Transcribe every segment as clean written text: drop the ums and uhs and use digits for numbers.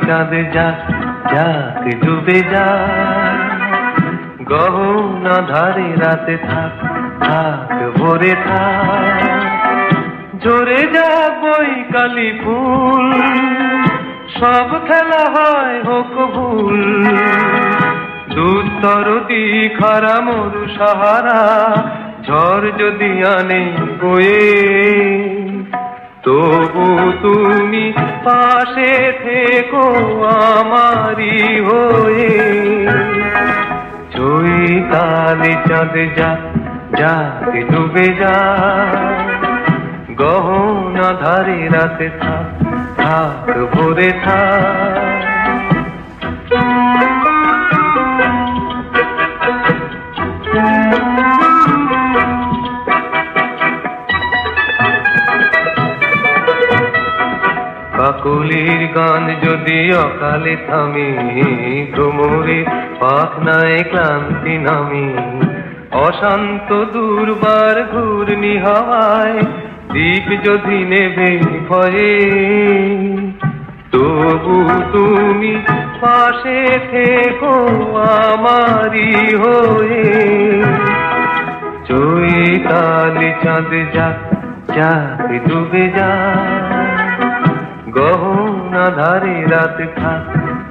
চাঁদ যাক যাক ডুবে যা, গহনা ধারে রাতে থাক থাক ভরে থাক, জোরে যাক বৈকালি ফুল, সব খেলা হয় হোক ভুল, দুস্তর খারা মরু সাহারা, ঝড় যদি আনে বয়ে, তবু তুমি পাশে থেকো আমারি হয়ে। চৈতালি চাঁদ যাক যাক ডুবে যা, গহনা ধারে রাতে থাক থাক ভরে থাক। কাকলির গান যদি অকালে থামে, ভ্রমরের পাখনায় ক্লান্তি নামে, অশান্ত দুর্বার ঘূর্ণি হাওয়ায় দীপ যদি নেভে ভয়ে, তবু তুমি পাশে থেকো আমারি হয়ে। চৈতালি চাঁদ যাক যাক ডুবে যা, গহনা ধারে রাত থাক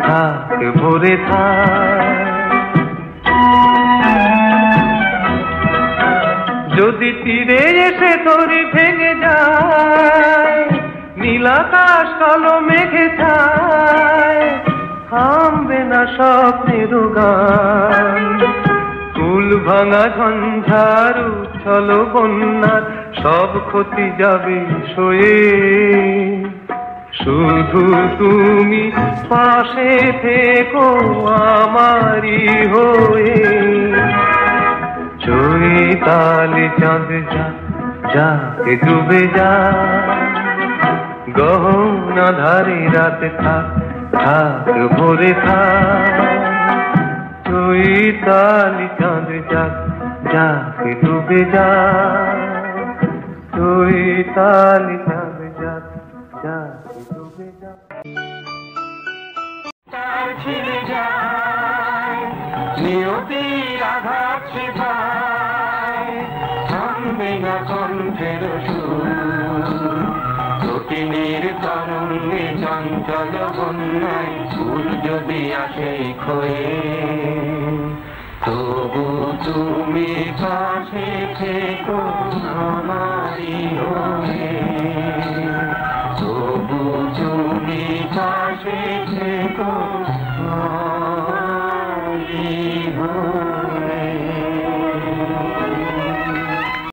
থাক ভরে থাক। যদি তীরে এসে তরি ভেঙে যায়, নীলাকাশ কালো মেঘে ছায়, থামবে না স্বপ্নের গান। কুল ভাঙা ঝঞ্ঝার উচ্ছল বন্যার সব ক্ষতি যাবে সয়ে, শুধু তুমি পাশে থেকো আমারি হয়ে। চৈতালি চাঁদ যাক যাক ডুবে যা, গহনা ধারে রাত থাক থাক ভরে থাক। চৈতালি চাঁদ যাক যাক ডুবে যা, চৈতালি চাঁদ যাক যাক ডুবে যা। ছিড়ে যায় নিয়তির আঘাত শেখায়, থামবে না কণ্ঠের সুর, জটিলের তরঙ্গে চঞ্চল বন্যায় ফুল যদি আসে ক্ষয়ে, তবু তুমি পাশে থেকো আমারি হয়ে। তবু তুমি পাশে থেকো